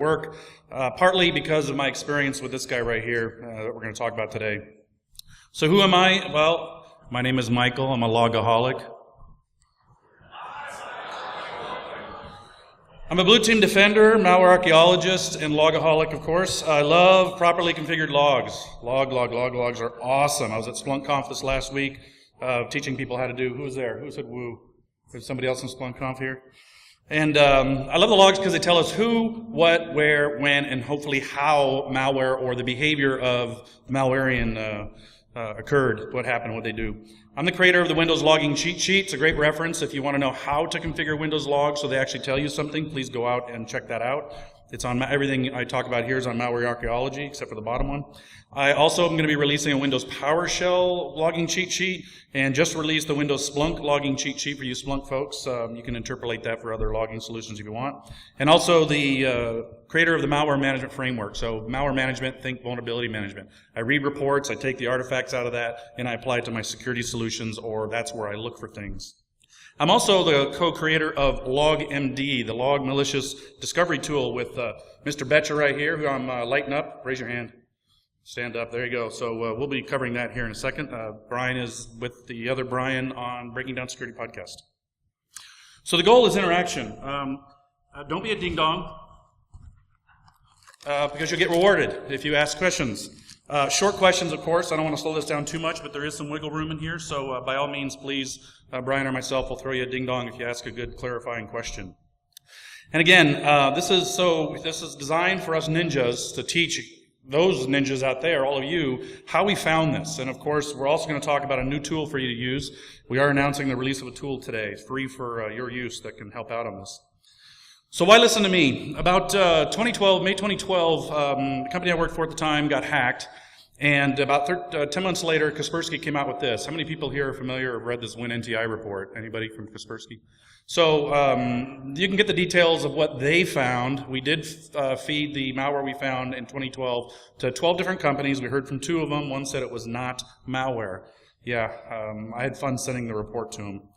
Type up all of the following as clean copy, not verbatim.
work, partly because of my experience with this guy right here that we're going to talk about today. So who am I? Well, my name is Michael. I'm a logaholic. I'm a blue team defender, malware archaeologist, and logaholic, of course. I love properly configured logs. Logs are awesome. I was at SplunkConf this last week teaching people how to do, who was there? Who said woo? There's somebody else in SplunkConf here? And I love the logs because they tell us who, what, where, when, and hopefully how malware or the behavior of malwarian occurred, what happened, what they do. I'm the creator of the Windows logging cheat sheet. It's a great reference. If you want to know how to configure Windows logs so they actually tell you something, please go out and check that out. It's on everything I talk about here is on malware archaeology, except for the bottom one. I also am going to be releasing a Windows PowerShell logging cheat sheet, and just released the Windows Splunk logging cheat sheet for you Splunk folks. You can interpolate that for other logging solutions if you want. And also the creator of the malware management framework. So malware management, think vulnerability management. I read reports, I take the artifacts out of that, and I apply it to my security solutions, or that's where I look for things. I'm also the co-creator of LogMD, the log malicious discovery tool with Mr. Betcher right here, who I'm lighting up. Raise your hand. Stand up. There you go. So we'll be covering that here in a second. Brian is with the other Brian on Breaking Down Security Podcast. So the goal is interaction. Don't be a ding-dong, because you'll get rewarded if you ask questions. Short questions, of course. I don't want to slow this down too much, but there is some wiggle room in here. So by all means, please, Brian or myself will throw you a ding-dong if you ask a good clarifying question. And again, this is designed for us ninjas to teach those ninjas out there, all of you, how we found this. And of course, we're also going to talk about a new tool for you to use. We are announcing the release of a tool today, free for your use, that can help out on this. So why listen to me? About May 2012, the company I worked for at the time got hacked, and about 10 months later, Kaspersky came out with this. How many people here are familiar or have read this WINNTI report? Anybody from Kaspersky? So you can get the details of what they found. We did feed the malware we found in 2012 to 12 different companies. We heard from 2 of them. One said it was not malware. Yeah, I had fun sending the report to them.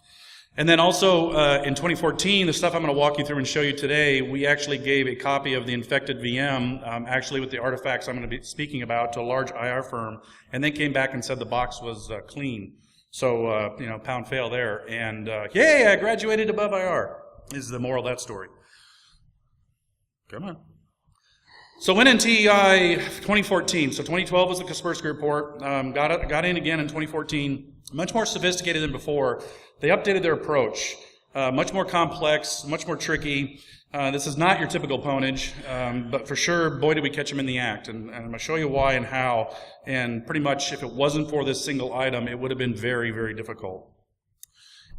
And then also in 2014, the stuff I'm going to walk you through and show you today, we actually gave a copy of the infected VM, actually with the artifacts I'm going to be speaking about, to a large IR firm, and they came back and said the box was clean. So, pound fail there. And, yay, I graduated above IR, is the moral of that story. Come on. So WINNTI 2014. So 2012 was the Kaspersky report. Got in again in 2014. Much more sophisticated than before. They updated their approach. Much more complex, much more tricky. This is not your typical pwnage, but for sure, boy, did we catch them in the act. And I'm going to show you why and how. And pretty much, if it wasn't for this single item, it would have been very, very difficult.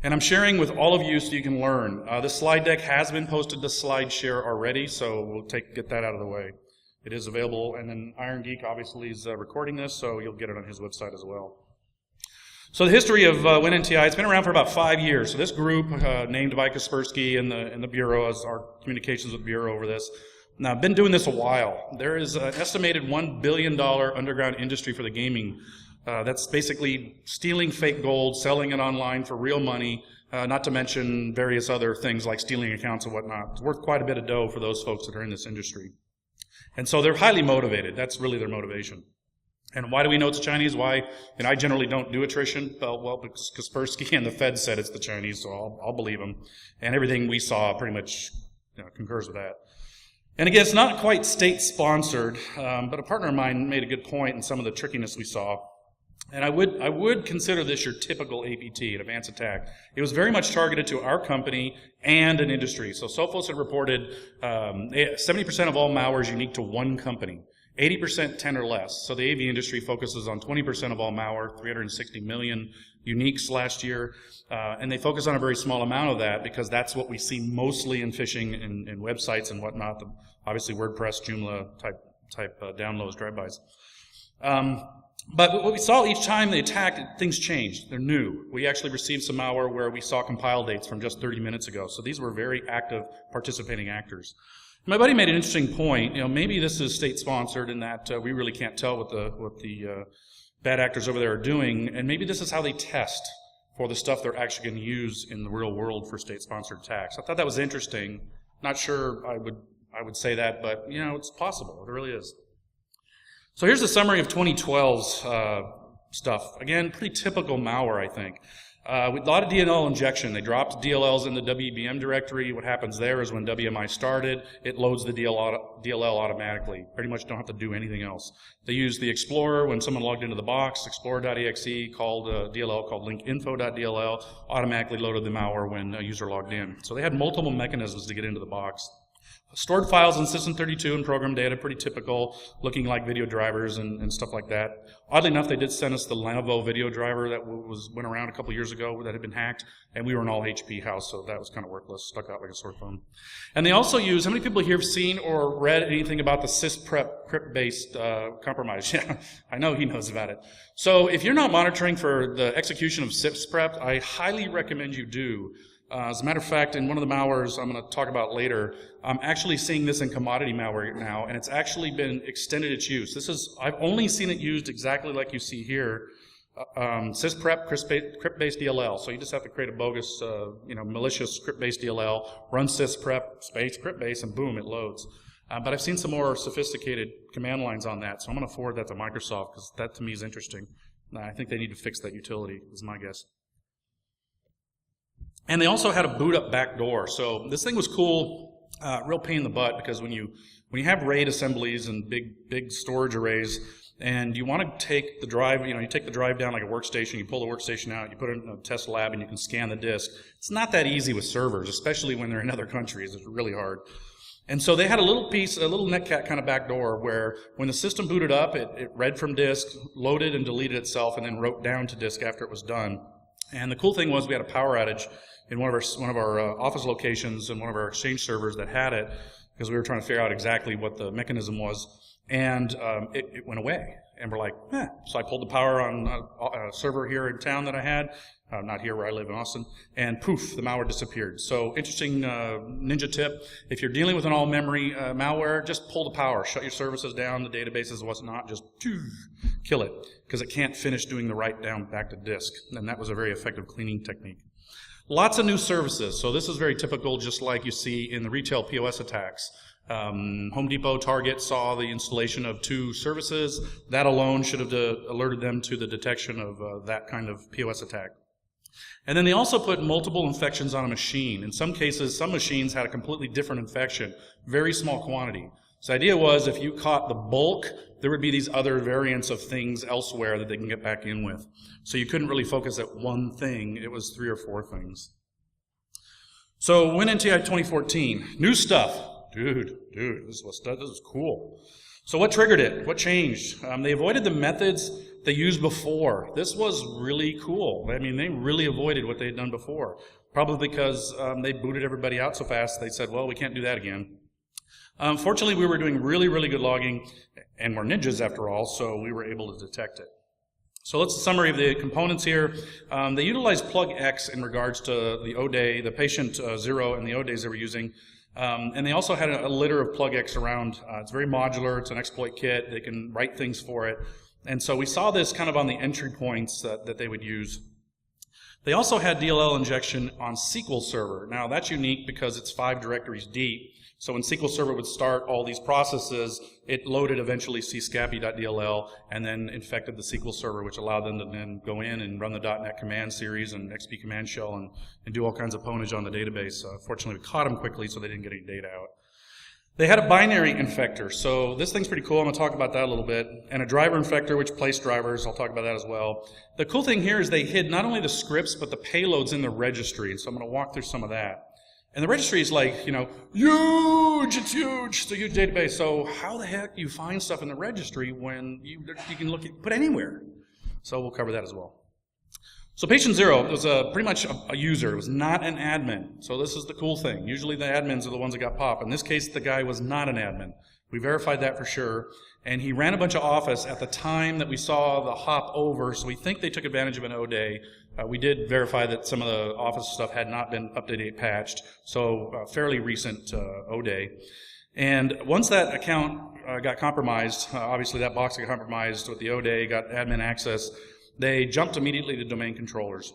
And I'm sharing with all of you so you can learn. This slide deck has been posted to SlideShare already, so we'll get that out of the way. It is available, and then Iron Geek obviously is recording this, so you'll get it on his website as well. So the history of WINNTI, it's been around for about 5 years. So this group, named by Kaspersky and the Bureau, as our communications with the Bureau over this. Now, I've been doing this a while. There is an estimated $1 billion underground industry for the gaming. That's basically stealing fake gold, selling it online for real money, not to mention various other things like stealing accounts and whatnot. It's worth quite a bit of dough for those folks that are in this industry. And so they're highly motivated. That's really their motivation. And why do we know it's Chinese? Why? And I generally don't do attrition. Well, because Kaspersky and the Fed said it's the Chinese, so I'll believe them. And everything we saw pretty much concurs with that. And again, it's not quite state-sponsored, but a partner of mine made a good point in some of the trickiness we saw. And I would consider this your typical APT, an advanced attack. It was very much targeted to our company and an industry. So Sophos had reported 70% of all malware is unique to one company. 80% 10 or less. So the AV industry focuses on 20% of all malware, 360 million uniques last year. And they focus on a very small amount of that because that's what we see mostly in phishing and websites and whatnot. Obviously WordPress, Joomla type downloads, drive-bys. But what we saw each time they attacked, things changed. They're new. We actually received some malware where we saw compile dates from just 30 minutes ago. So these were very active participating actors. My buddy made an interesting point. Maybe this is state-sponsored in that we really can't tell what the bad actors over there are doing, and maybe this is how they test for the stuff they're actually going to use in the real world for state-sponsored attacks. I thought that was interesting. Not sure I would say that, but you know, it's possible. It really is. So here's the summary of 2012's stuff. Again, pretty typical malware, I think. With a lot of DLL injection. They dropped DLLs in the WBM directory. What happens there is when WMI started, it loads the DLL automatically. Pretty much don't have to do anything else. They used the Explorer when someone logged into the box. Explorer.exe called a DLL called linkinfo.dll, automatically loaded the malware when a user logged in. So they had multiple mechanisms to get into the box. Stored files in System32 and program data, pretty typical, looking like video drivers and stuff like that. Oddly enough, they did send us the Lenovo video driver that went around a couple years ago that had been hacked, and we were an all HP house, so that was kind of worthless, stuck out like a sore thumb. And they also use, how many people here have seen or read anything about the sysprep crypt-based compromise? Yeah, I know he knows about it. So if you're not monitoring for the execution of sysprep, I highly recommend you do. As a matter of fact, in one of the malwares I'm going to talk about later, I'm actually seeing this in commodity malware now, and it's actually been extended its use. I've only seen it used exactly like you see here, sysprep crypt-based DLL. So you just have to create a bogus, malicious crypt-based DLL, run sysprep space crypt-based, and boom, it loads. But I've seen some more sophisticated command lines on that, so I'm going to forward that to Microsoft because that to me is interesting. I think they need to fix that utility, is my guess. And they also had a boot up backdoor. So this thing was cool, real pain in the butt, because when you have RAID assemblies and big storage arrays, and you want to take the drive, you take the drive down like a workstation, you pull the workstation out, you put it in a test lab, and you can scan the disk. It's not that easy with servers, especially when they're in other countries. It's really hard. And so they had a little netcat kind of backdoor where when the system booted up, it read from disk, loaded and deleted itself, and then wrote down to disk after it was done. And the cool thing was we had a power outage in one of our office locations and one of our Exchange servers that had it, because we were trying to figure out exactly what the mechanism was, and it went away. And we're like, eh. So I pulled the power on a server here in town that I had, not here where I live in Austin, and poof, the malware disappeared. So interesting ninja tip, if you're dealing with an all-memory malware, just pull the power, shut your services down, the databases, whatnot, just kill it, because it can't finish doing the write down back to disk. And that was a very effective cleaning technique. Lots of new services. So this is very typical, just like you see in the retail POS attacks. Home Depot, Target saw the installation of 2 services. That alone should have alerted them to the detection of that kind of POS attack. And then they also put multiple infections on a machine. In some cases, some machines had a completely different infection, very small quantity. So the idea was if you caught the bulk, there would be these other variants of things elsewhere that they can get back in with. So you couldn't really focus at one thing. It was 3 or 4 things. So WINNTI 2014, new stuff. Dude, this is cool. So what triggered it? What changed? They avoided the methods they used before. This was really cool. I mean, they really avoided what they had done before. Probably because they booted everybody out so fast, they said, well, we can't do that again. Fortunately, we were doing really, really good logging, and we're ninjas after all, so we were able to detect it. So let's summary of the components here. They utilized plug X in regards to the O-Day, the patient 0 and the O-Days they were using. And they also had a litter of plug X around. It's very modular. It's an exploit kit. They can write things for it. And so we saw this kind of on the entry points that they would use. They also had DLL injection on SQL Server. Now that's unique because it's 5 directories deep. So when SQL Server would start all these processes, it loaded eventually cscapy.dll and then infected the SQL Server, which allowed them to then go in and run the .NET command series and XP command shell and do all kinds of ponage on the database. Fortunately, we caught them quickly so they didn't get any data out. They had a binary infector, so this thing's pretty cool. I'm going to talk about that a little bit. And a driver infector, which placed drivers. I'll talk about that as well. The cool thing here is they hid not only the scripts, but the payloads in the registry. So I'm going to walk through some of that. And the registry is like, huge, it's huge. It's a huge database. So how the heck do you find stuff in the registry when you can put anywhere? So we'll cover that as well. So patient 0 was pretty much a user. It was not an admin. So this is the cool thing. Usually the admins are the ones that got popped. In this case, the guy was not an admin. We verified that for sure. And he ran a bunch of Office at the time that we saw the hop over, so we think they took advantage of an O-Day. We did verify that some of the Office stuff had not been up-to-date patched, so fairly recent O-Day. And once that account got compromised, obviously that box got compromised with the O-Day, got admin access, they jumped immediately to domain controllers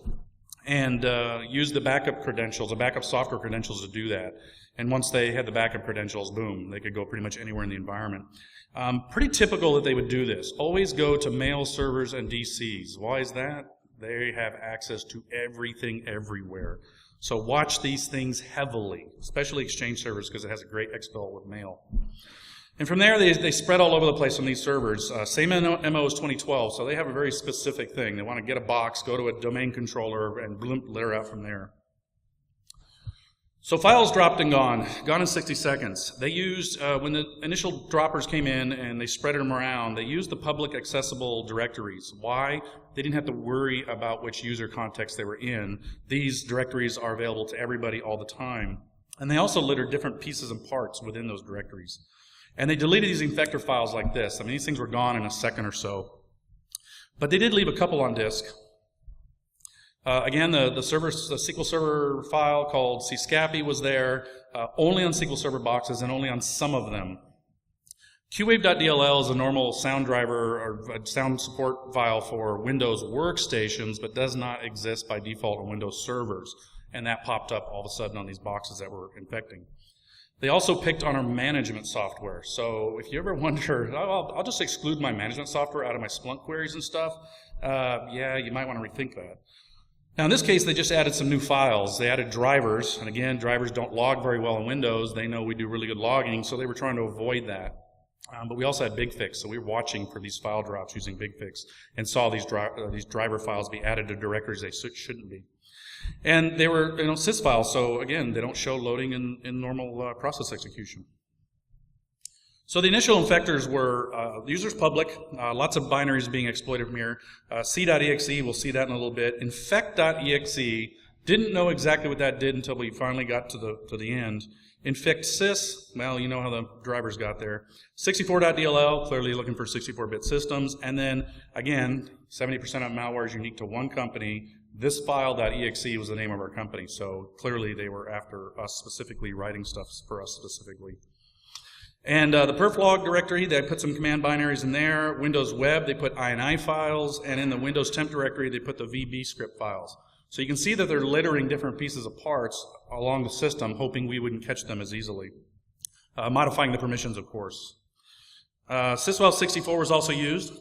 and used the backup credentials, the backup software credentials to do that. And once they had the backup credentials, boom, they could go pretty much anywhere in the environment. Pretty typical that they would do this. Always go to mail servers and DCs. Why is that? They have access to everything everywhere. So watch these things heavily, especially Exchange servers, because it has a great exfil with mail. And from there, they spread all over the place on these servers. Same MO as 2012, so they have a very specific thing. They want to get a box, go to a domain controller, and bloom, litter out from there. So files dropped and gone in 60 seconds. They used, when the initial droppers came in and they spread them around, they used the public accessible directories. Why? They didn't have to worry about which user context they were in. These directories are available to everybody all the time. And they also littered different pieces and parts within those directories. And they deleted these infector files like this. I mean, these things were gone in a second or so. But they did leave a couple on disk. Again, the SQL Server file called cscapi was there, only on SQL Server boxes and only on some of them. qwave.dll is a normal sound driver or a sound support file for Windows workstations, but does not exist by default on Windows servers. And that popped up all of a sudden on these boxes that were infecting. They also picked on our management software. So if you ever wonder, I'll just exclude my management software out of my Splunk queries and stuff, yeah, you might want to rethink that. Now in this case, they just added some new files. They added drivers, and again, drivers don't log very well in Windows. They know we do really good logging, so they were trying to avoid that. But we also had BigFix, so we were watching for these file drops using BigFix and saw these driver files be added to directories they shouldn't be. And they were sys files, so again, they don't show loading in normal process execution. So the initial infectors were users public, lots of binaries being exploited from here. C.exe, we'll see that in a little bit. Infect.exe, didn't know exactly what that did until we finally got to the end. Infectsys, well, you know how the drivers got there. 64.dll, clearly looking for 64-bit systems. And then, again, 70% of malware is unique to one company. This file.exe was the name of our company, so clearly they were after us specifically, writing stuff for us specifically. And the perflog directory, they put some command binaries in there. Windows Web, they put INI files. And in the Windows temp directory, they put the VB script files. So you can see that they're littering different pieces of parts along the system, hoping we wouldn't catch them as easily. Modifying the permissions, of course. syswile64 was also used.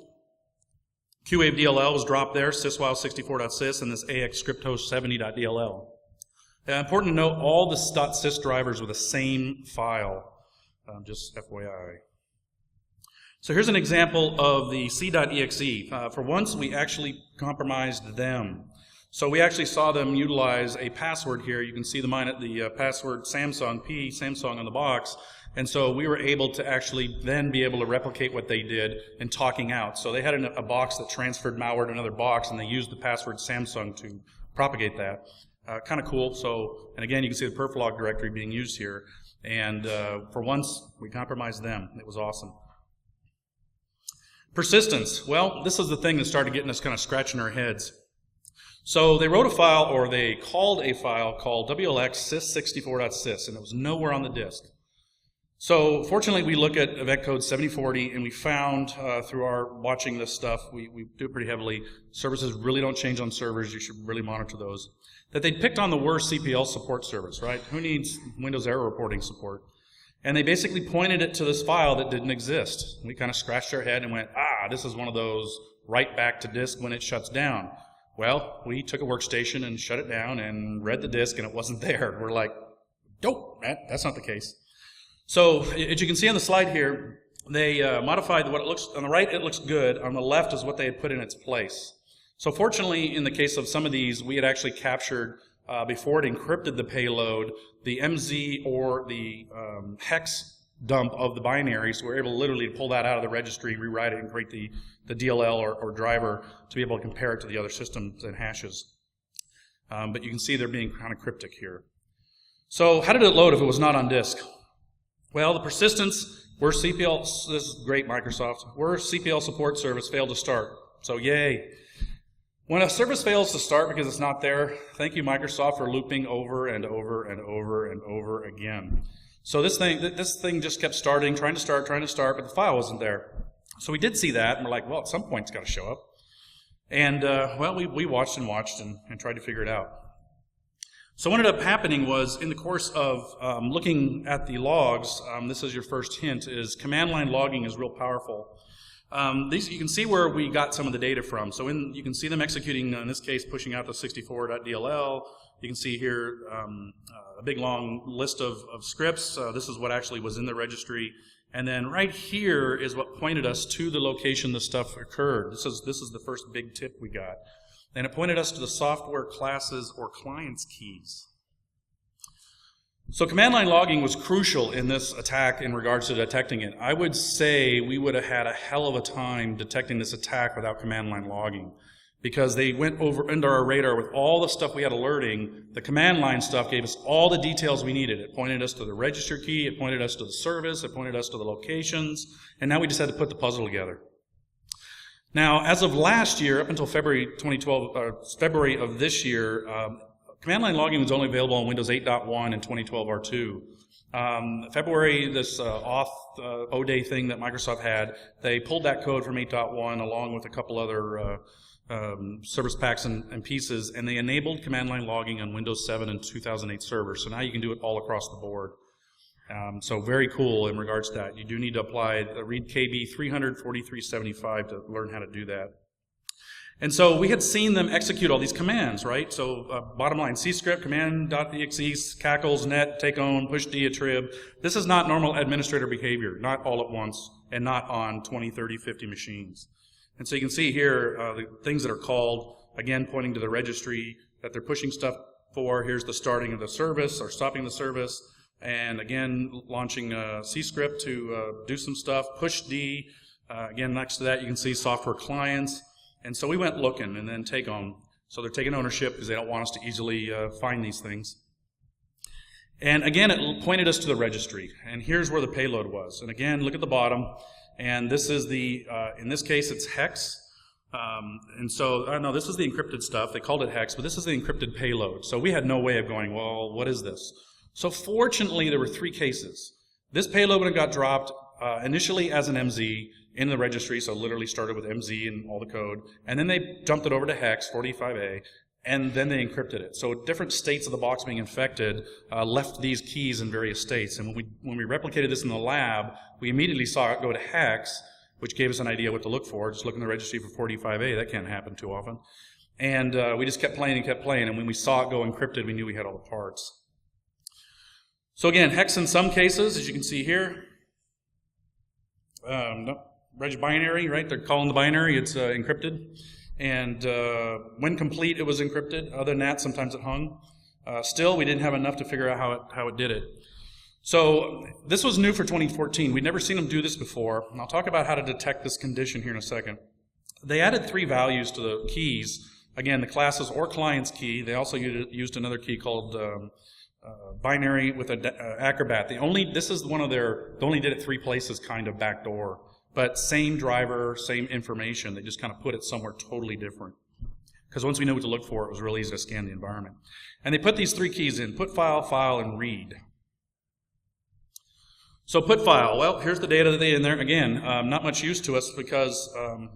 qwave.dll was dropped there, syswile64.sys, and this axscripthost70.dll. Important to note, all the .sys drivers were the same file. Just FYI. So here's an example of the C.exe. For once, we actually compromised them. So we actually saw them utilize a password here. You can see the password Samsung on the box. And so we were able to actually then be able to replicate what they did in talking out. So they had a box that transferred malware to another box, and they used the password Samsung to propagate that. Kind of cool. So, and again, you can see the perflog directory being used here. And for once, we compromised them. It was awesome. Persistence. Well, this is the thing that started getting us kind of scratching our heads. So they wrote a file, or they called a file called WLX sys64.sys, and it was nowhere on the disk. So fortunately, we look at event code 7040, and we found through our watching this stuff, we do it pretty heavily. Services really don't change on servers. You should really monitor those. That they'd picked on the worst CPL support service, right? Who needs Windows error reporting support? And they basically pointed it to this file that didn't exist. We kind of scratched our head and went, this is one of those write back to disk when it shuts down. Well, we took a workstation and shut it down and read the disk, and it wasn't there. We're like, nope, that's not the case. So as you can see on the slide here, they modified what it looks, on the right it looks good, on the left is what they had put in its place. So fortunately, in the case of some of these, we had actually captured, before it encrypted the payload, the MZ or the hex dump of the binary, so we're able to literally pull that out of the registry, rewrite it, and create the DLL or driver to be able to compare it to the other systems and hashes. But you can see they're being kind of cryptic here. So how did it load if it was not on disk? Well, the persistence, worst CPL, this is great, Microsoft, worst CPL support service failed to start. So yay. When a service fails to start because it's not there, thank you, Microsoft, for looping over and over and over and over again. So this thing just kept starting, trying to start, but the file wasn't there. So we did see that, and we're like, well, at some point it's got to show up. And, well, we watched and tried to figure it out. So what ended up happening was, in the course of looking at the logs, this is your first hint, is command line logging is real powerful. You can see where we got some of the data from. So you can see them executing, in this case, pushing out the 64.dll. You can see here a big long list of scripts. This is what actually was in the registry. And then right here is what pointed us to the location the stuff occurred. This is the first big tip we got. And it pointed us to the software classes or clients keys. So command line logging was crucial in this attack in regards to detecting it. I would say we would have had a hell of a time detecting this attack without command line logging, because they went under our radar with all the stuff we had alerting. The command line stuff gave us all the details we needed. It pointed us to the register key, it pointed us to the service, it pointed us to the locations, and now we just had to put the puzzle together. Now, as of last year, up until February 2012, February of this year, command line logging was only available on Windows 8.1 and 2012 R2. February, this auth O-Day thing that Microsoft had, they pulled that code from 8.1 along with a couple other service packs and pieces, and they enabled command line logging on Windows 7 and 2008 servers. So now you can do it all across the board. So very cool in regards to that. You do need to apply the read KB 34375 to learn how to do that. And so we had seen them execute all these commands, right? So bottom line, cscript, command.exe, cackles, net, take own, push d, attrib. This is not normal administrator behavior, not all at once, and not on 20, 30, 50 machines. And so you can see here the things that are called, again, pointing to the registry that they're pushing stuff for. Here's the starting of the service or stopping the service. And again, launching cscript to do some stuff, push D. Again, next to that, you can see software clients. And so we went looking, and then take own. So they're taking ownership because they don't want us to easily find these things. And again, it pointed us to the registry. And here's where the payload was. And again, look at the bottom. And this is the, in this case, it's hex. And so, no, this is the encrypted stuff. They called it hex, but this is the encrypted payload. So we had no way of going, well, what is this? So fortunately, there were 3 cases. This payload when it got dropped, initially as an MZ in the registry, so literally started with MZ and all the code, and then they dumped it over to hex 45A, and then they encrypted it. So different states of the box being infected left these keys in various states. And when we replicated this in the lab, we immediately saw it go to hex, which gave us an idea what to look for. Just look in the registry for 45A. That can't happen too often. And we just kept playing and kept playing. And when we saw it go encrypted, we knew we had all the parts. So again, hex in some cases, as you can see here. Reg binary, right? They're calling the binary. It's encrypted. And when complete, it was encrypted. Other than that, sometimes it hung. Still, we didn't have enough to figure out how it did it. So this was new for 2014. We'd never seen them do this before. And I'll talk about how to detect this condition here in a second. They added 3 values to the keys. Again, the classes or clients key. They also used another key called binary with an acrobat. This is one of their, they only did it 3 places kind of backdoor. But same driver, same information. They just kind of put it somewhere totally different. Because once we knew what to look for, it was really easy to scan the environment. And they put these 3 keys in, put file, file, and read. So put file, well, here's the data that they in there. Again, not much use to us because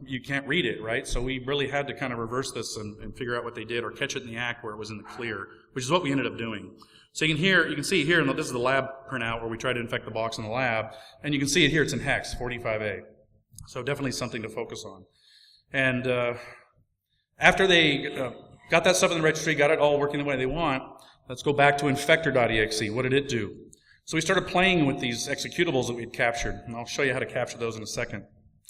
you can't read it, right? So we really had to kind of reverse this and figure out what they did or catch it in the act where it was in the clear, which is what we ended up doing. So you can see here, and this is the lab printout where we tried to infect the box in the lab, and you can see it here, it's in hex, 45A. So definitely something to focus on. And after they got that stuff in the registry, got it all working the way they want, let's go back to infector.exe. What did it do? So we started playing with these executables that we'd captured, and I'll show you how to capture those in a second.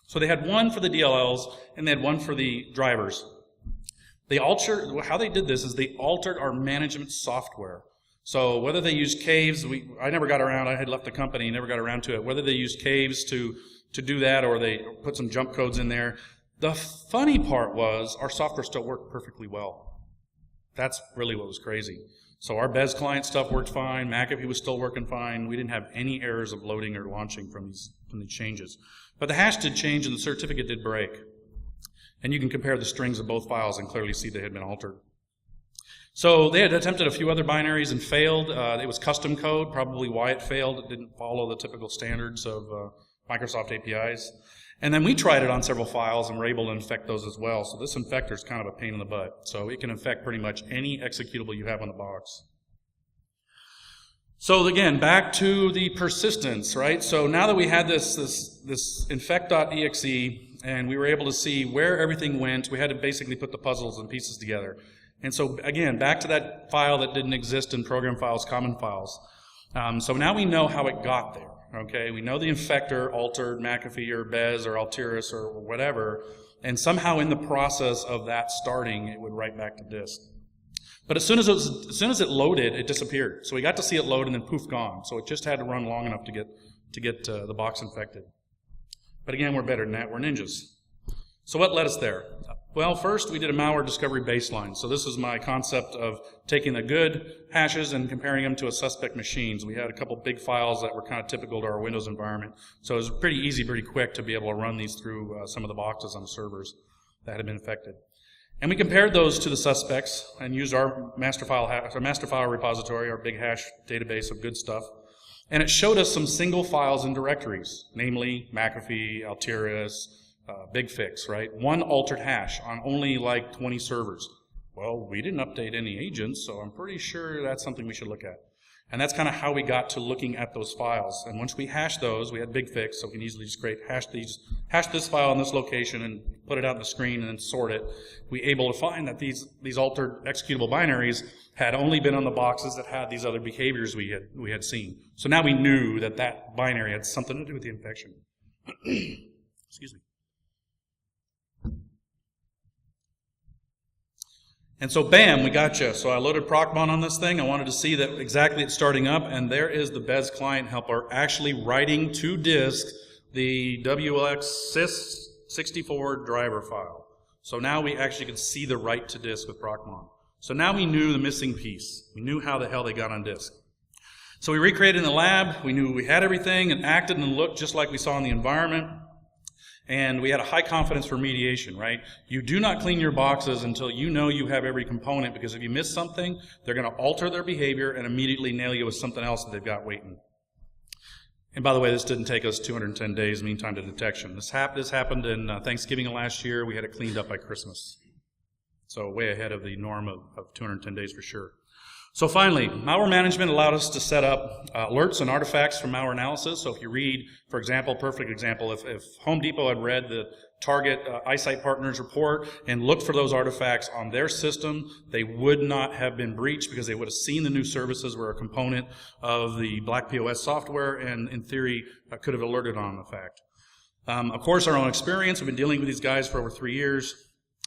So they had one for the DLLs, and they had one for the drivers. How they did this is they altered our management software. So whether they used caves, I never got around, I had left the company, never got around to it, whether they used caves to do that or they put some jump codes in there. The funny part was our software still worked perfectly well. That's really what was crazy. So our Bez client stuff worked fine, McAfee was still working fine, we didn't have any errors of loading or launching from these changes. But the hash did change and the certificate did break. And you can compare the strings of both files and clearly see they had been altered. So they had attempted a few other binaries and failed. It was custom code, probably why it failed. It didn't follow the typical standards of Microsoft APIs. And then we tried it on several files and were able to infect those as well. So this infector is kind of a pain in the butt. So it can infect pretty much any executable you have on the box. So again, back to the persistence, right? So now that we had this infect.exe and we were able to see where everything went, we had to basically put the puzzles and pieces together. And so again, back to that file that didn't exist in program files, common files. So now we know how it got there, okay? We know the infector altered McAfee or Bez or Altiris or whatever, and somehow in the process of that starting, it would write back to disk. But as soon as it loaded, it disappeared. So we got to see it load and then poof, gone. So it just had to run long enough to get the box infected. But again, we're better than that. We're ninjas. So what led us there? Well, first we did a malware discovery baseline. So this is my concept of taking the good hashes and comparing them to a suspect machine. So we had a couple big files that were kind of typical to our Windows environment. So it was pretty easy, pretty quick to be able to run these through some of the boxes on the servers that had been infected. And we compared those to the suspects and used our master file repository, our big hash database of good stuff. And it showed us some single files and directories, namely McAfee, Altiris, BigFix, right? One altered hash on only like 20 servers. Well, we didn't update any agents, so I'm pretty sure that's something we should look at. And that's kind of how we got to looking at those files. And once we hashed those, we had BigFix, so we can easily just hash this file in this location and put it out on the screen and then sort it. We were able to find that these altered executable binaries had only been on the boxes that had these other behaviors we had seen. So now we knew that that binary had something to do with the infection. Excuse me. And so bam, we got you. So I loaded Procmon on this thing. I wanted to see that exactly it's starting up, and there is the Bez client helper actually writing to disk the WLX-sys64 driver file. So now we actually can see the write to disk with Procmon. So now we knew the missing piece. We knew how the hell they got on disk. So we recreated in the lab. We knew we had everything and acted and looked just like we saw in the environment. And we had a high confidence remediation, right? You do not clean your boxes until you know you have every component, because if you miss something, they're going to alter their behavior and immediately nail you with something else that they've got waiting. And by the way, this didn't take us 210 days mean time to detection. This happened in Thanksgiving of last year. We had it cleaned up by Christmas. So way ahead of the norm of 210 days for sure. So finally, malware management allowed us to set up alerts and artifacts from malware analysis. So if you read, for example, perfect example, if Home Depot had read the Target iSight Partners report and looked for those artifacts on their system, they would not have been breached because they would have seen the new services were a component of the Black POS software and, in theory, could have alerted on the fact. Of course, our own experience, we've been dealing with these guys for over 3 years.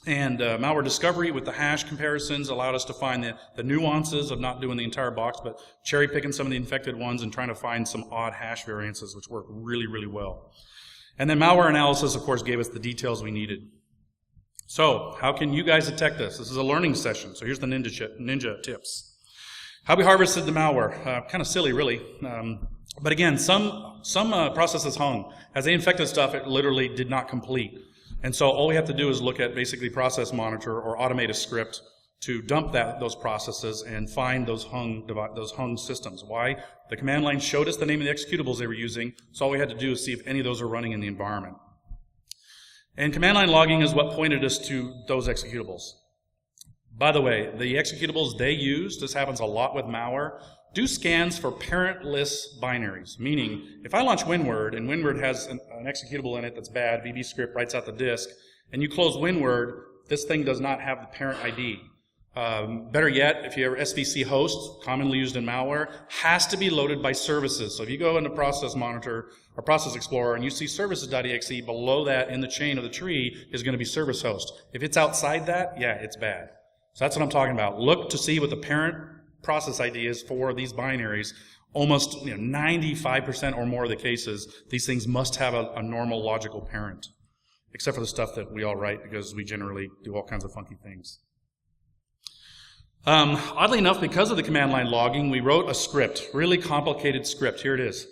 And Malware Discovery with the hash comparisons allowed us to find the nuances of not doing the entire box, but cherry picking some of the infected ones and trying to find some odd hash variances, which work really, really well. And then malware analysis, of course, gave us the details we needed. So how can you guys detect this? This is a learning session, so here's the ninja tips. How we harvested the malware. Kind of silly, really. But again, some processes hung. As they infected stuff, it literally did not complete. And so all we have to do is look at basically process monitor or automate a script to dump those processes and find those hung systems. Why? The command line showed us the name of the executables they were using, so all we had to do is see if any of those are running in the environment. And command line logging is what pointed us to those executables. By the way, the executables they use, this happens a lot with malware, do scans for parentless binaries, meaning if I launch WinWord and WinWord has an executable in it that's bad, VB script writes out the disk, and you close WinWord, this thing does not have the parent ID. Better yet, if you have SVC host, commonly used in malware, has to be loaded by services. So if you go into Process Monitor or Process Explorer and you see services.exe, below that in the chain of the tree is going to be service host. If it's outside that, yeah, it's bad. So that's what I'm talking about. Look to see what the parent process ID is for these binaries. Almost 95% or more of the cases, these things must have a normal logical parent, except for the stuff that we all write because we generally do all kinds of funky things. Oddly enough, because of the command line logging, we wrote a script, really complicated script. Here it is.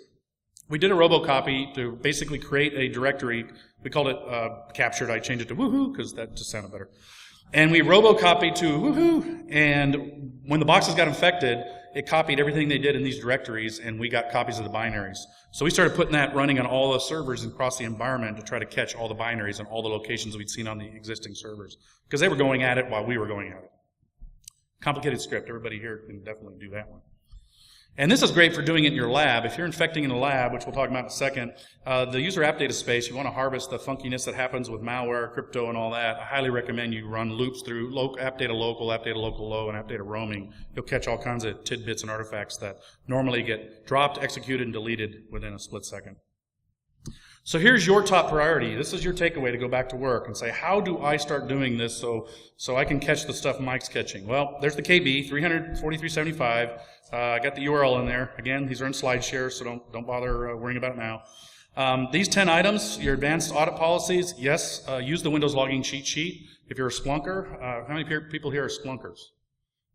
We did a robocopy to basically create a directory. We called it captured. I changed it to woohoo because that just sounded better. And we robocopied to woohoo, and when the boxes got infected, it copied everything they did in these directories, and we got copies of the binaries. So we started putting that running on all the servers across the environment to try to catch all the binaries and all the locations we'd seen on the existing servers, because they were going at it while we were going at it. Complicated script. Everybody here can definitely do that one. And this is great for doing it in your lab. If you're infecting in a lab, which we'll talk about in a second, the user app data space, you want to harvest the funkiness that happens with malware, crypto, and all that. I highly recommend you run loops through app data local low, and app data roaming. You'll catch all kinds of tidbits and artifacts that normally get dropped, executed, and deleted within a split second. So here's your top priority. This is your takeaway to go back to work and say, how do I start doing this so I can catch the stuff Mike's catching? Well, there's the KB, 343.75. I got the URL in there. Again, these are in SlideShare, so don't bother worrying about it now. These 10 items, your advanced audit policies, yes, use the Windows logging cheat sheet. If you're a Splunker, how many people here are Splunkers?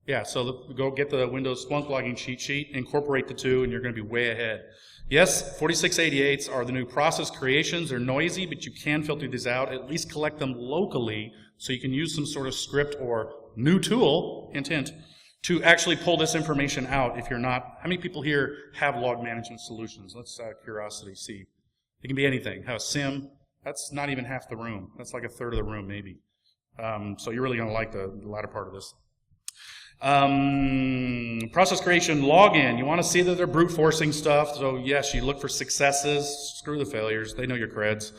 Yeah, so go get the Windows Splunk logging cheat sheet, incorporate the two, and you're going to be way ahead. Yes, 4688s are the new process creations. They're noisy, but you can filter these out. At least collect them locally so you can use some sort of script or new tool, intent, to actually pull this information out if you're not. How many people here have log management solutions? Let's out of curiosity see. It can be anything. Have a SIM. That's not even half the room. That's like a third of the room maybe. So you're really going to like the latter part of this. Process creation login. You want to see that they're brute forcing stuff. So yes, you look for successes. Screw the failures. They know your creds.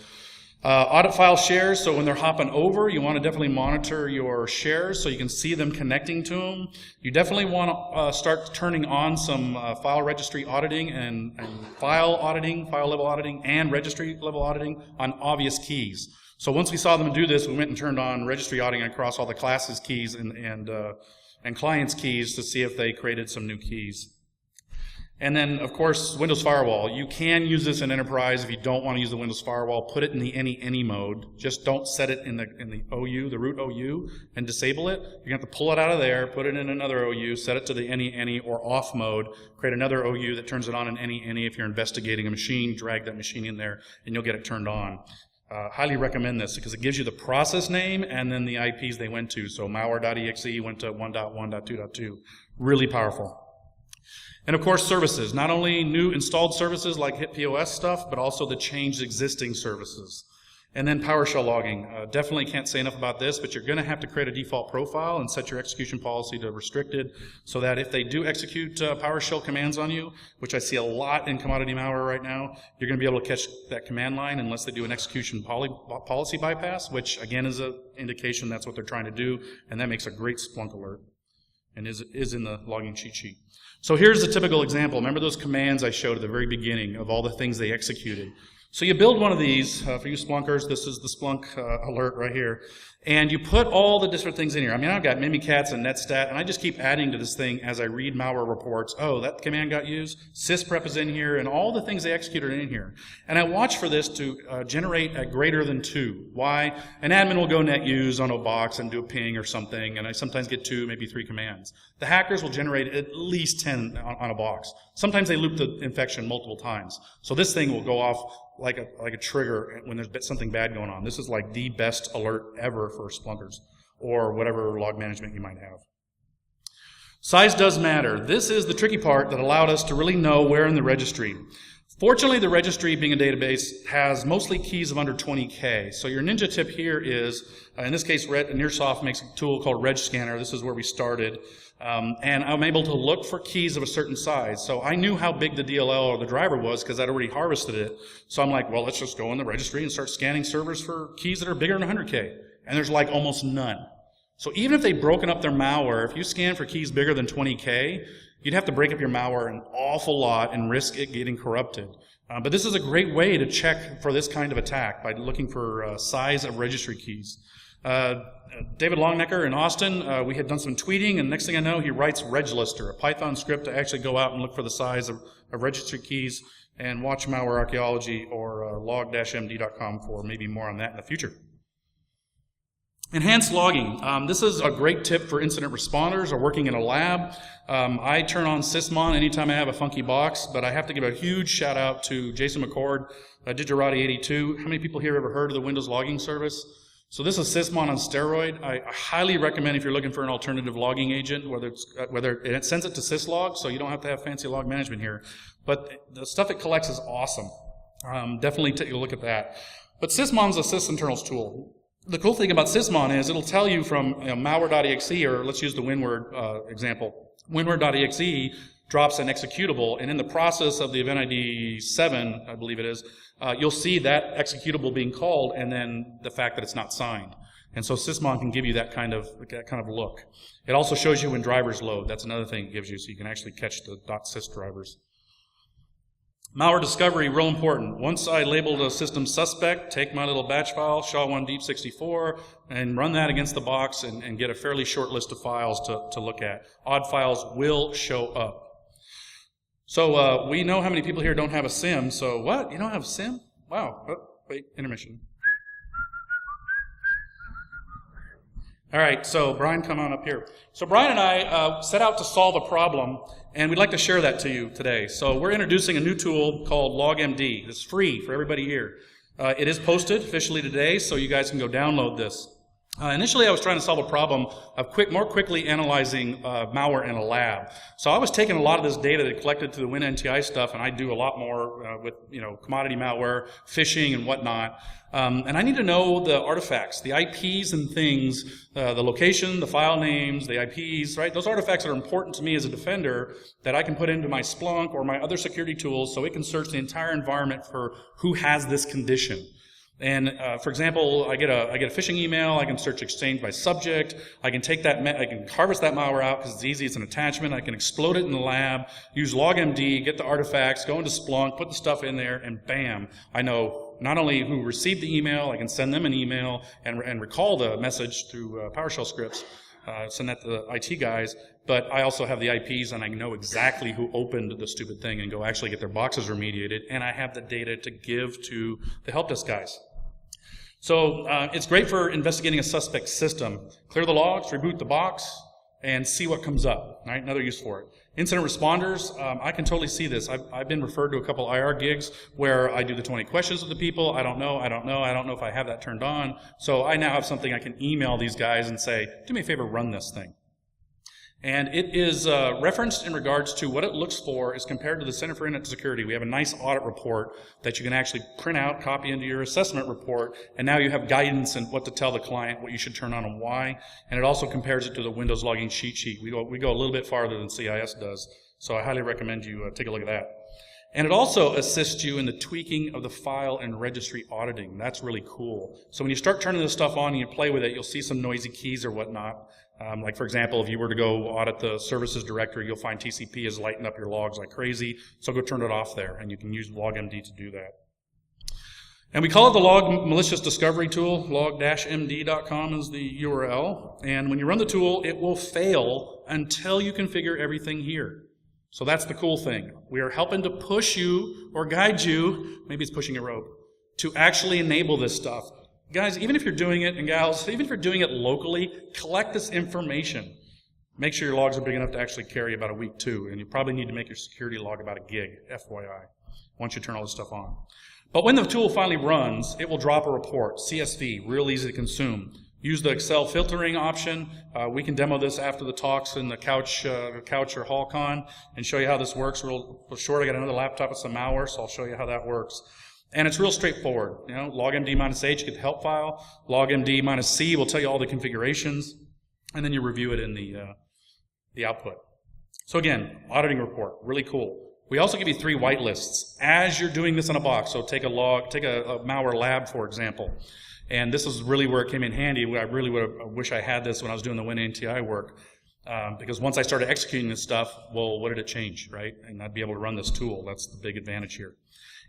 Audit file shares. So when they're hopping over, you want to definitely monitor your shares so you can see them connecting to them. You definitely want to start turning on some file registry auditing and file level auditing, and registry level auditing on obvious keys. So once we saw them do this, we went and turned on registry auditing across all the classes keys and clients keys to see if they created some new keys. And then, of course, Windows Firewall. You can use this in Enterprise if you don't want to use the Windows Firewall. Put it in the any mode. Just don't set it in the OU, the root OU, and disable it. You're going to have to pull it out of there, put it in another OU, set it to the any or off mode, create another OU that turns it on in any. If you're investigating a machine, drag that machine in there, and you'll get it turned on. Highly recommend this because it gives you the process name and then the IPs they went to. So malware.exe went to 1.1.2.2. Really powerful. And of course, services. Not only new installed services like hit POS stuff, but also the changed existing services. And then PowerShell logging. Definitely can't say enough about this, but you're going to have to create a default profile and set your execution policy to restricted so that if they do execute PowerShell commands on you, which I see a lot in commodity malware right now, you're going to be able to catch that command line unless they do an execution policy bypass, which again is an indication that's what they're trying to do, and that makes a great Splunk alert and is in the logging cheat sheet. So here's a typical example. Remember those commands I showed at the very beginning of all the things they executed. So you build one of these, for you Splunkers, this is the Splunk alert right here, and you put all the different things in here. I mean, I've got Mimikatz and Netstat, and I just keep adding to this thing as I read malware reports. Oh, that command got used, sysprep is in here, and all the things they executed are in here. And I watch for this to generate a greater than 2. Why? An admin will go net use on a box and do a ping or something, and I sometimes get 2, maybe 3 commands. The hackers will generate at least 10 on a box. Sometimes they loop the infection multiple times. So this thing will go off like a trigger when there's something bad going on. This is like the best alert ever for Splunkers or whatever log management you might have. Size does matter. This is the tricky part that allowed us to really know where in the registry. Fortunately, the registry, being a database, has mostly keys of under 20K. So your ninja tip here is, in this case, Nearsoft makes a tool called RegScanner. This is where we started. And I'm able to look for keys of a certain size. So I knew how big the DLL or the driver was because I'd already harvested it. So I'm like, well, let's just go in the registry and start scanning servers for keys that are bigger than 100K. And there's like almost none. So even if they've broken up their malware, if you scan for keys bigger than 20K, you'd have to break up your malware an awful lot and risk it getting corrupted. But this is a great way to check for this kind of attack by looking for size of registry keys. David Longnecker in Austin, we had done some tweeting, and next thing I know, he writes Reglister, a Python script to actually go out and look for the size of registry keys, and watch Malware Archaeology or log-md.com for maybe more on that in the future. Enhanced logging. This is a great tip for incident responders or working in a lab. I turn on Sysmon anytime I have a funky box, but I have to give a huge shout out to Jason McCord, Digerati82. How many people here ever heard of the Windows logging service? So this is Sysmon on steroid. I highly recommend if you're looking for an alternative logging agent, whether it sends it to syslog, so you don't have to have fancy log management here. But the stuff it collects is awesome. Definitely take a look at that. But Sysmon's a sysinternals tool. The cool thing about Sysmon is it'll tell you from malware.exe, or let's use the WinWord example. WinWord.exe drops an executable, and in the process of the event ID 7, I believe it is, you'll see that executable being called, and then the fact that it's not signed. And so Sysmon can give you that kind of look. It also shows you when drivers load. That's another thing it gives you, so you can actually catch the .sys drivers. Malware discovery, real important. Once I labeled a system suspect, take my little batch file, SHA-1 deep64, and run that against the box and get a fairly short list of files to look at. Odd files will show up. So we know how many people here don't have a SIM. So what? You don't have a SIM? Wow. Oh, wait, intermission. All right, so Brian, come on up here. So Brian and I set out to solve a problem, and we'd like to share that to you today. So we're introducing a new tool called LogMD. It's free for everybody here. It is posted officially today, so you guys can go download this. Initially, I was trying to solve a problem of more quickly analyzing malware in a lab. So I was taking a lot of this data that collected through the WINNTI stuff, and I do a lot more with commodity malware, phishing, and whatnot. And I need to know the artifacts, the IPs and things, the location, the file names, the IPs, right? Those artifacts that are important to me as a defender that I can put into my Splunk or my other security tools so it can search the entire environment for who has this condition. And for example, I get a phishing email. I can search Exchange by subject. I can take that, I can harvest that malware out because it's easy. It's an attachment. I can explode it in the lab, use LogMD, get the artifacts, go into Splunk, put the stuff in there, and bam, I know not only who received the email. I can send them an email and recall the message through PowerShell scripts. Send that to the IT guys. But I also have the IPs, and I know exactly who opened the stupid thing and go actually get their boxes remediated. And I have the data to give to the help desk guys. So it's great for investigating a suspect system. Clear the logs, reboot the box, and see what comes up. Right? Another use for it. Incident responders, I can totally see this. I've been referred to a couple IR gigs where I do the 20 questions with the people. I don't know if I have that turned on. So I now have something I can email these guys and say, do me a favor, run this thing. And it is referenced in regards to what it looks for is compared to the Center for Internet Security. We have a nice audit report that you can actually print out, copy into your assessment report, and now you have guidance in what to tell the client, what you should turn on and why. And it also compares it to the Windows logging cheat sheet. We go a little bit farther than CIS does, so I highly recommend you take a look at that. And it also assists you in the tweaking of the file and registry auditing. That's really cool. So when you start turning this stuff on and you play with it, you'll see some noisy keys or whatnot. Like, for example, if you were to go audit the services directory, you'll find TCP is lighting up your logs like crazy. So go turn it off there, and you can use LogMD to do that. And we call it the Log Malicious Discovery Tool. Log-md.com is the URL. And when you run the tool, it will fail until you configure everything here. So that's the cool thing. We are helping to push you or guide you, maybe it's pushing a rope, to actually enable this stuff. Guys, even if you're doing it, and gals, even if you're doing it locally, collect this information. Make sure your logs are big enough to actually carry about a week too, and you probably need to make your security log about a gig, FYI, once you turn all this stuff on. But when the tool finally runs, it will drop a report, CSV, real easy to consume. Use the Excel filtering option. We can demo this after the talks in the couch or HallCon and show you how this works real short. I got another laptop with some malware, so I'll show you how that works. And it's real straightforward. You know, LogMD-H, get the help file. LogMD-C will tell you all the configurations, and then you review it in the output. So again, auditing report, really cool. We also give you 3 whitelists as you're doing this in a box. So take a malware lab, for example. And this is really where it came in handy. I really wish I had this when I was doing the WINNTI work. Because once I started executing this stuff, well, what did it change, right? And I'd be able to run this tool. That's the big advantage here.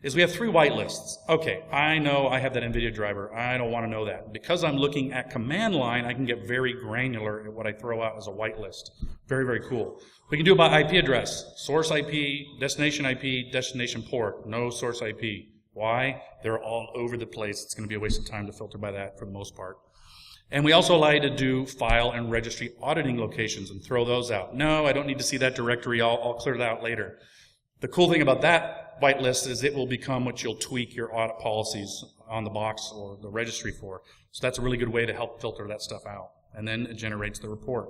Is we have 3 whitelists. Okay, I know I have that NVIDIA driver. I don't want to know that. Because I'm looking at command line, I can get very granular at what I throw out as a whitelist. Very, very cool. We can do it by IP address. Source IP, destination port. No source IP. Why? They're all over the place. It's going to be a waste of time to filter by that for the most part. And we also allow you to do file and registry auditing locations and throw those out. No, I don't need to see that directory. I'll clear that out later. The cool thing about that whitelist is it will become what you'll tweak your audit policies on the box or the registry for. So that's a really good way to help filter that stuff out. And then it generates the report.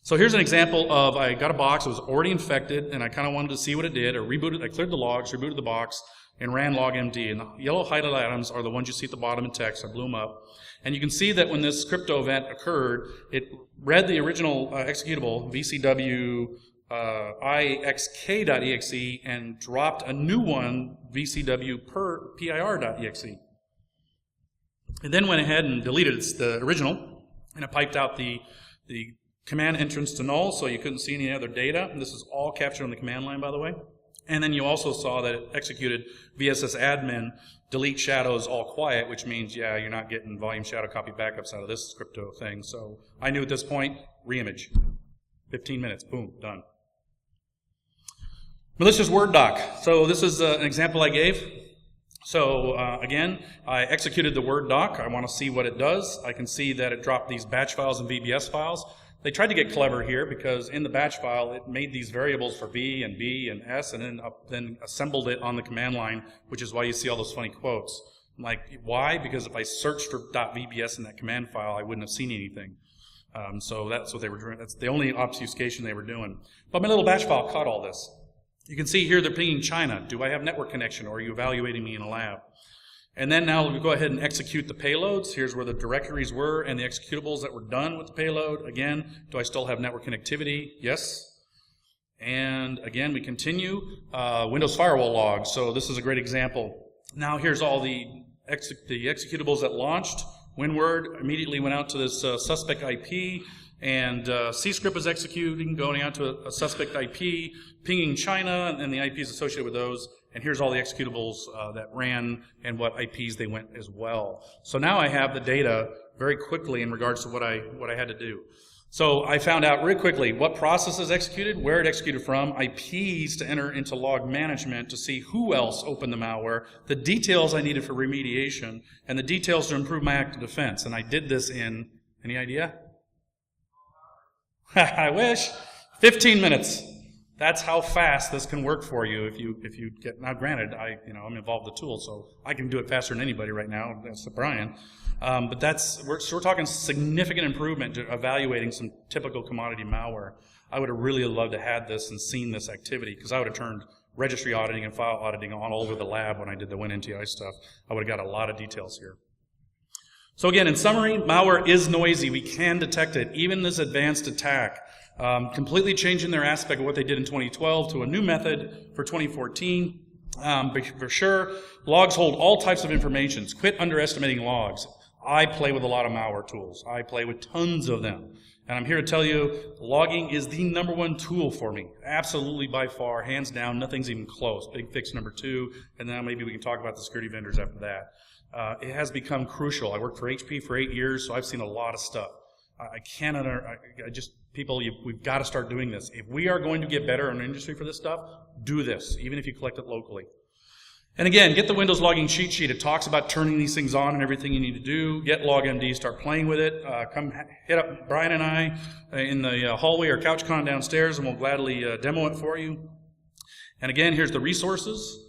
So here's an example of I got a box, it was already infected, and I kind of wanted to see what it did. I cleared the logs, rebooted the box, and ran LogMD. And the yellow highlighted items are the ones you see at the bottom in text. I blew them up. And you can see that when this crypto event occurred, it read the original executable, VCW ixk.exe and dropped a new one, vcw per pir.exe. It then went ahead and deleted the original, and it piped out the command entrance to null, so you couldn't see any other data. And this is all captured on the command line, by the way. And then you also saw that it executed VSS admin delete shadows all quiet, which means, yeah, you're not getting volume shadow copy backups out of this crypto thing. So I knew at this point, reimage. 15 minutes, boom, done. Malicious Word doc. So this is an example I gave. So again, I executed the Word doc. I want to see what it does. I can see that it dropped these batch files and VBS files. They tried to get clever here because in the batch file, it made these variables for V and B and S and then assembled it on the command line, which is why you see all those funny quotes. I'm like, why? Because if I searched for .vbs in that command file, I wouldn't have seen anything. So that's what they were doing. That's the only obfuscation they were doing. But my little batch file caught all this. You can see here they're pinging China. Do I have network connection, or are you evaluating me in a lab? And then now we go ahead and execute the payloads. Here's where the directories were and the executables that were done with the payload. Again, do I still have network connectivity? Yes. And again, we continue. Windows firewall logs. So this is a great example. Now here's all the executables that launched. WinWord immediately went out to this suspect IP, and cscript is executing, going out to a suspect IP, pinging China, and the IPs associated with those. And here's all the executables that ran and what IPs they went as well. So now I have the data very quickly in regards to what I had to do. So I found out really quickly what process is executed, where it executed from, IPs to enter into log management to see who else opened the malware, the details I needed for remediation, and the details to improve my active defense. And I did this in, any idea? I wish. 15 minutes. That's how fast this can work for you if you get. Now, granted, I'm involved in the tool, so I can do it faster than anybody right now. That's Brian. But we're talking significant improvement to evaluating some typical commodity malware. I would have really loved to have had this and seen this activity, because I would have turned registry auditing and file auditing on all over the lab when I did the WINNTI stuff. I would have got a lot of details here. So again, in summary, malware is noisy. We can detect it, even this advanced attack. Completely changing their aspect of what they did in 2012 to a new method for 2014. For sure, logs hold all types of information. Quit underestimating logs. I play with a lot of malware tools. I play with tons of them. And I'm here to tell you, logging is the #1 tool for me. Absolutely by far, hands down, nothing's even close. Big fix number 2, and then maybe we can talk about the security vendors after that. It has become crucial. I worked for HP for 8 years, so I've seen a lot of stuff. We've got to start doing this. If we are going to get better in the industry for this stuff, do this, even if you collect it locally. And again, get the Windows logging cheat sheet. It talks about turning these things on and everything you need to do. Get LogMD, start playing with it. Come hit up Brian and I in the hallway or CouchCon downstairs, and we'll gladly demo it for you. And again, here's the resources.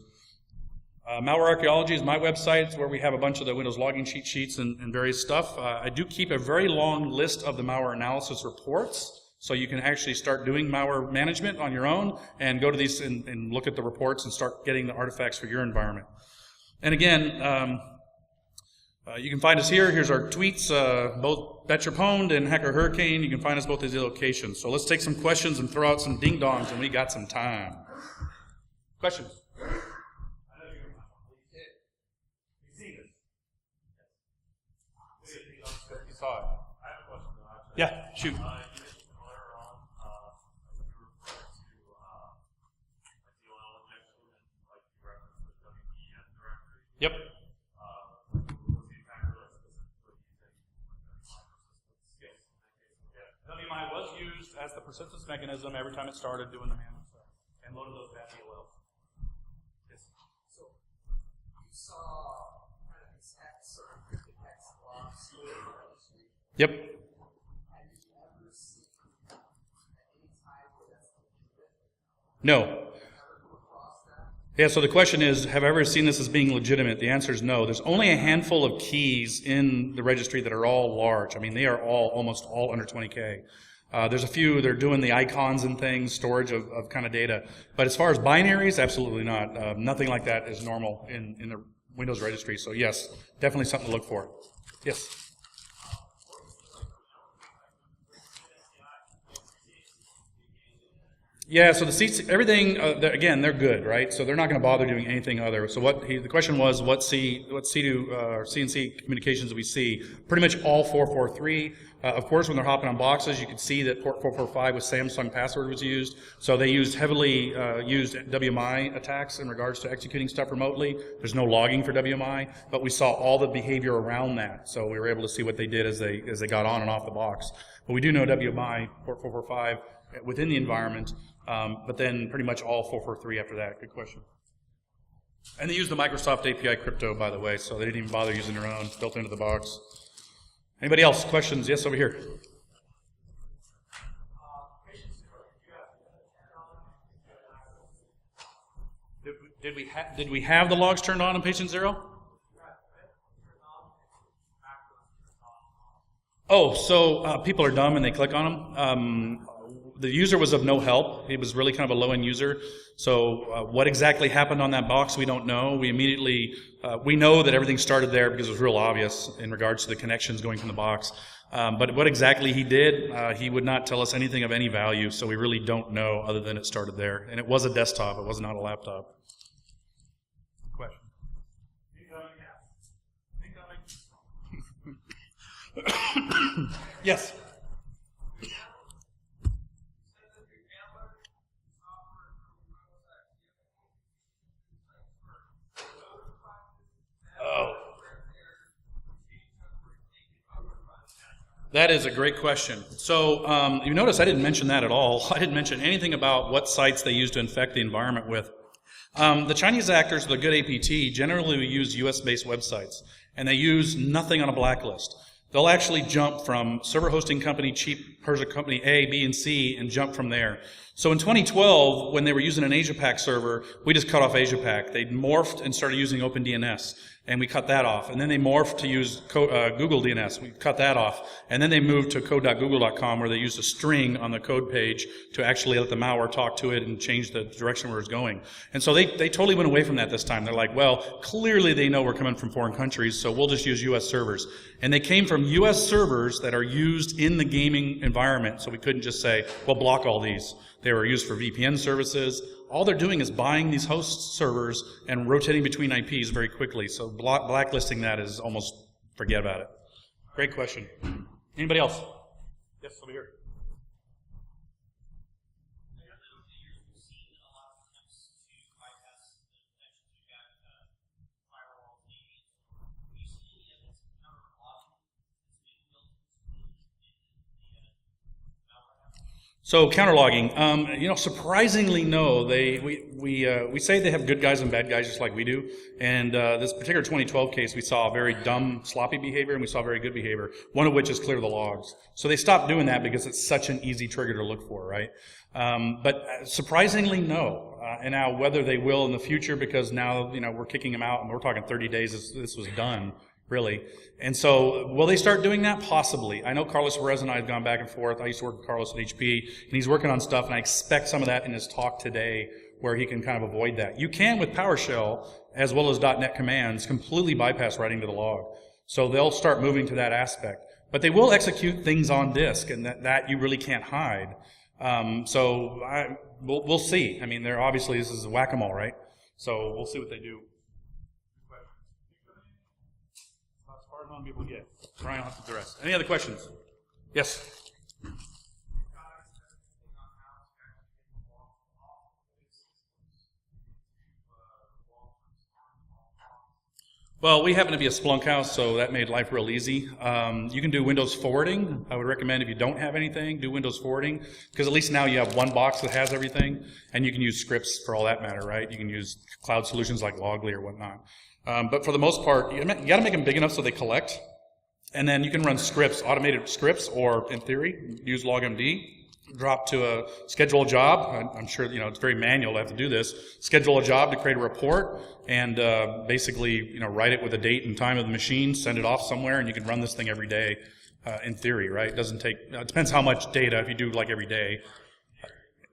Malware Archaeology is my website. It's where we have a bunch of the Windows logging cheat sheets and various stuff. I do keep a very long list of the malware analysis reports, so you can actually start doing malware management on your own and go to these and look at the reports and start getting the artifacts for your environment. And again, you can find us here. Here's our tweets, both Betcher Pwned and Hacker Hurricane. You can find us both at these locations. So let's take some questions and throw out some ding-dongs, and we got some time. Questions? Saw it. I have a question. Yeah, shoot. You mentioned earlier on, you referred to DLL injection and like you referenced the WPN directory. Yep. Was the attacker specifically using skills in that case? Yeah. WMI was used as the persistence mechanism every time it started doing the manual stuff and loaded those bad DLLs. Yes. So you saw kind of these hex or encrypted hex blocks. Yep. Have you ever seen at any time where that's legitimate? No. Have you ever come across that? Yeah, so the question is, have I ever seen this as being legitimate? The answer is no. There's only a handful of keys in the registry that are all large. I mean, they are almost all under 20K. There's a few, they're doing the icons and things, storage of kind of data. But as far as binaries, absolutely not. Nothing like that is normal in the Windows registry. So yes, definitely something to look for. Yes? Yeah, so the seats, everything, again, they're good, right? So they're not going to bother doing anything other. So the question was, what CNC communications do we see? Pretty much all 443. Of course, when they're hopping on boxes, you can see that port 445 with Samsung password was used. So they used heavily used WMI attacks in regards to executing stuff remotely. There's no logging for WMI, but we saw all the behavior around that. So we were able to see what they did as they got on and off the box. But we do know WMI, port 445, within the environment. But then pretty much all 443 after that. Good question. And they use the Microsoft API crypto, by the way, so they didn't even bother using their own, built into the box. Anybody else? Questions? Yes, over here. Did we have the logs turned on patient 0? Oh, so people are dumb and they click on them. The user was of no help. He was really kind of a low-end user. So what exactly happened on that box, we don't know. We immediately, we know that everything started there because it was real obvious in regards to the connections going from the box. But what exactly he did, he would not tell us anything of any value, so we really don't know other than it started there. And it was a desktop. It was not a laptop. Question? Yes. Oh. That is a great question. So you notice I didn't mention that at all. I didn't mention anything about what sites they use to infect the environment with. The Chinese actors with a good APT generally use US-based websites, and they use nothing on a blacklist. They'll actually jump from server hosting company, cheap Persia company A, B, and C, and jump from there. So in 2012, when they were using an AsiaPac server, we just cut off AsiaPac. They morphed and started using OpenDNS, and we cut that off. And then they morphed to use Google DNS. We cut that off. And then they moved to code.google.com, where they used a string on the code page to actually let the malware talk to it and change the direction where it's going. And so they totally went away from that this time. They're like, well, clearly they know we're coming from foreign countries, so we'll just use U.S. servers. And they came from U.S. servers that are used in the gaming environment, so we couldn't just say, well, block all these. They were used for VPN services. All they're doing is buying these host servers and rotating between IPs very quickly. So blacklisting that is almost forget about it. Great question. Anybody else? Yes, over here. So counterlogging, surprisingly no. We say they have good guys and bad guys just like we do. And this particular 2012 case, we saw very dumb, sloppy behavior, and we saw very good behavior. One of which is clear the logs. So they stopped doing that because it's such an easy trigger to look for, right? But surprisingly no. And now whether they will in the future, because now we're kicking them out, and we're talking 30 days. This was done. Really. And so, will they start doing that? Possibly. I know Carlos Perez and I have gone back and forth. I used to work with Carlos at HP, and he's working on stuff, and I expect some of that in his talk today, where he can kind of avoid that. You can, with PowerShell, as well as .NET commands, completely bypass writing to the log. So they'll start moving to that aspect. But they will execute things on disk, and that you really can't hide. We'll see. I mean, obviously, this is whack-a-mole, right? So we'll see what they do. People get. Brian, I'll have to the rest. Any other questions? Yes. Well, we happen to be a Splunk house, so that made life real easy. You can do Windows forwarding. I would recommend if you don't have anything, do Windows forwarding, because at least now you have one box that has everything, and you can use scripts for all that matter, right? You can use cloud solutions like Loggly or whatnot. But for the most part, you got to make them big enough so they collect. And then you can run scripts, automated scripts, or in theory, use LogMD, drop to schedule a job. I'm sure, it's very manual to have to do this. Schedule a job to create a report and basically, write it with the date and time of the machine, send it off somewhere, and you can run this thing every day in theory, right? It doesn't take, it depends how much data, if you do like every day.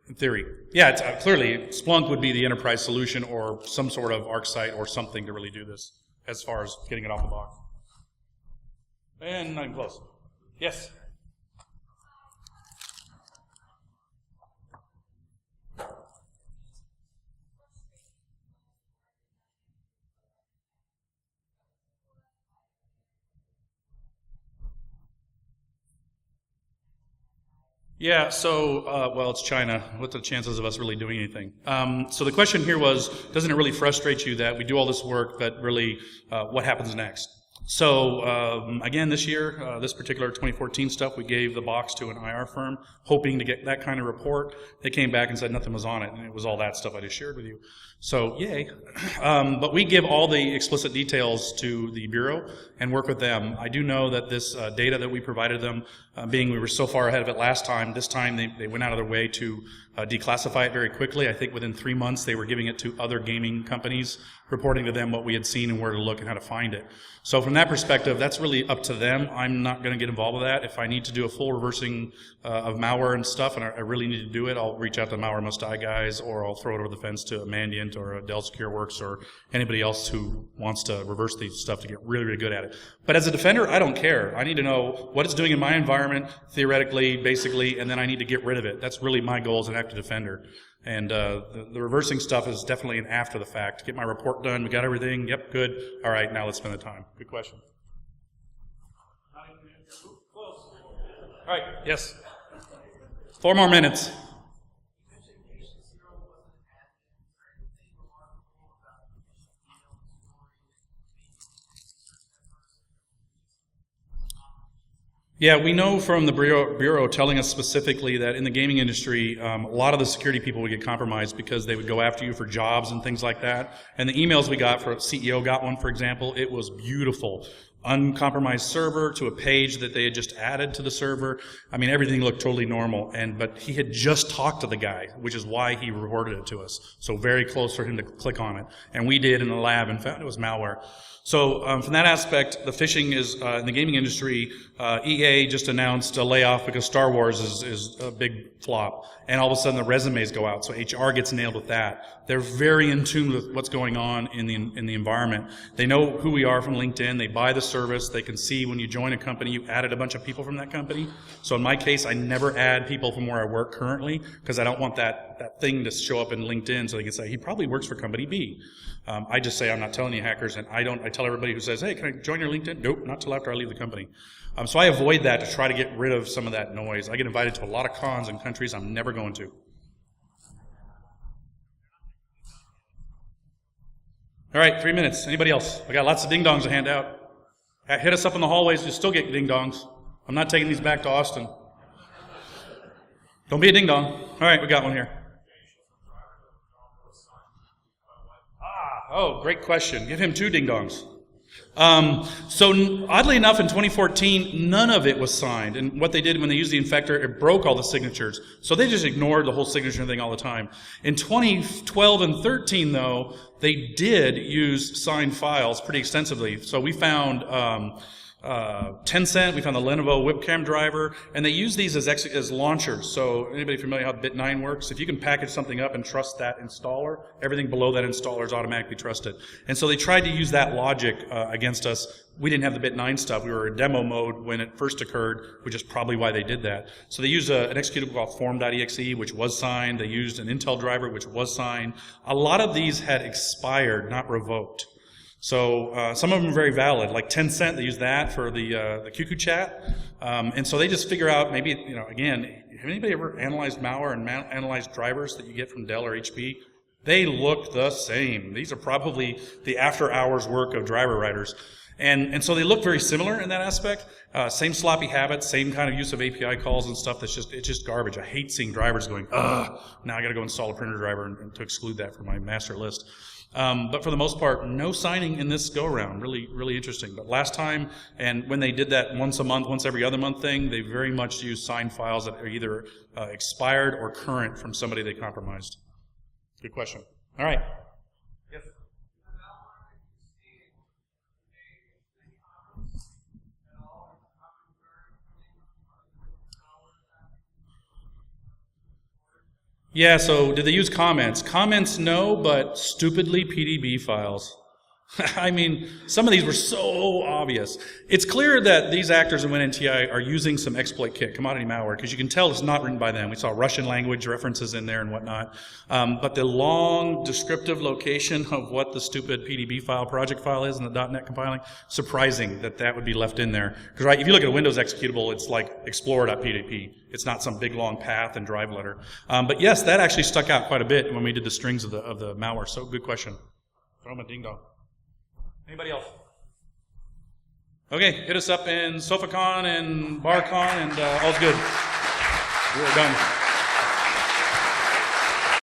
In theory. Yeah, it's, clearly, Splunk would be the enterprise solution or some sort of ArcSight or something to really do this as far as getting it off the box. And not even close. Yes? Yeah, so, well, it's China. What are the chances of us really doing anything? So the question here was, doesn't it really frustrate you that we do all this work, but really, what happens next? So, again, this year, this particular 2014 stuff, we gave the box to an IR firm, hoping to get that kind of report. They came back and said nothing was on it, and it was all that stuff I just shared with you. So, yay. But we give all the explicit details to the Bureau and work with them. I do know that this data that we provided them, being we were so far ahead of it last time, this time they went out of their way to declassify it very quickly. I think within 3 months they were giving it to other gaming companies, reporting to them what we had seen and where to look and how to find it. So from that perspective, that's really up to them. I'm not going to get involved with that. If I need to do a full reversing of malware and stuff, and I really need to do it, I'll reach out to Malware Must Die guys, or I'll throw it over the fence to a Mandiant or a Dell SecureWorks or anybody else who wants to reverse these stuff to get really, really good at it. But as a defender, I don't care. I need to know what it's doing in my environment, theoretically, basically, and then I need to get rid of it. That's really my goal as an active defender. And the reversing stuff is definitely an after the fact. Get my report done. We got everything. Yep, good. All right, now let's spend the time. Good question. All right, yes. 4 more minutes. Yeah, we know from the Bureau telling us specifically that in the gaming industry, a lot of the security people would get compromised because they would go after you for jobs and things like that. And the emails we got, for CEO got one, for example, it was beautiful. Uncompromised server to a page that they had just added to the server. I mean, everything looked totally normal. But he had just talked to the guy, which is why he reported it to us. So very close for him to click on it. And we did in the lab and found it was malware. So from that aspect, the phishing is, in the gaming industry, EA just announced a layoff because Star Wars is a big flop. And all of a sudden the resumes go out, so HR gets nailed with that. They're very in tune with what's going on in the environment. They know who we are from LinkedIn. They buy the service. They can see when you join a company, you added a bunch of people from that company. So in my case, I never add people from where I work currently because I don't want that thing to show up in LinkedIn so they can say, he probably works for company B. I just say, I'm not telling you hackers, and I tell everybody who says, hey, can I join your LinkedIn? Nope, not till after I leave the company. So I avoid that to try to get rid of some of that noise. I get invited to a lot of cons in countries I'm never going to. All right, 3 minutes. Anybody else? I got lots of ding-dongs to hand out. Hit us up in the hallways. You'll still get ding-dongs. I'm not taking these back to Austin. Don't be a ding-dong. All right, we got one here. Oh, great question. Give him 2 ding-dongs. So oddly enough, in 2014, none of it was signed. And what they did when they used the Infector, it broke all the signatures. So they just ignored the whole signature thing all the time. In 2012 and 13, though, they did use signed files pretty extensively. So we found Tencent, we found the Lenovo webcam driver, and they use these as launchers. So anybody familiar how Bit9 works? If you can package something up and trust that installer, everything below that installer is automatically trusted. And so they tried to use that logic against us. We didn't have the Bit9 stuff. We were in demo mode when it first occurred, which is probably why they did that. So they used an executable called form.exe, which was signed. They used an Intel driver, which was signed. A lot of these had expired, not revoked. So some of them are very valid, like Tencent. They use that for the QQ chat, and so they just figure out maybe, again, have anybody ever analyzed malware and analyzed drivers that you get from Dell or HP? They look the same. These are probably the after-hours work of driver writers, and so they look very similar in that aspect. Same sloppy habits, same kind of use of API calls and stuff. It's just garbage. I hate seeing drivers going, now I got to go install a printer driver and to exclude that from my master list. But for the most part, no signing in this go-around. Really, really interesting. But last time, and when they did that once a month, once every other month thing, they very much used signed files that are either expired or current from somebody they compromised. Good question. All right. Yes. Yeah, so did they use comments? Comments, no, but stupidly PDB files. I mean, some of these were so obvious. It's clear that these actors in WINNTI are using some exploit kit, commodity malware, because you can tell it's not written by them. We saw Russian language references in there and whatnot. But the long descriptive location of what the stupid PDB file, project file is in the .NET compiling, surprising that that would be left in there. Because right, if you look at a Windows executable, it's like explorer.pdp. It's not some big long path and drive letter. But yes, that actually stuck out quite a bit when we did the strings of the malware. So good question. Throw them a ding dong. Anybody else? Okay, hit us up in SofaCon and BarCon, and all's good. We're done.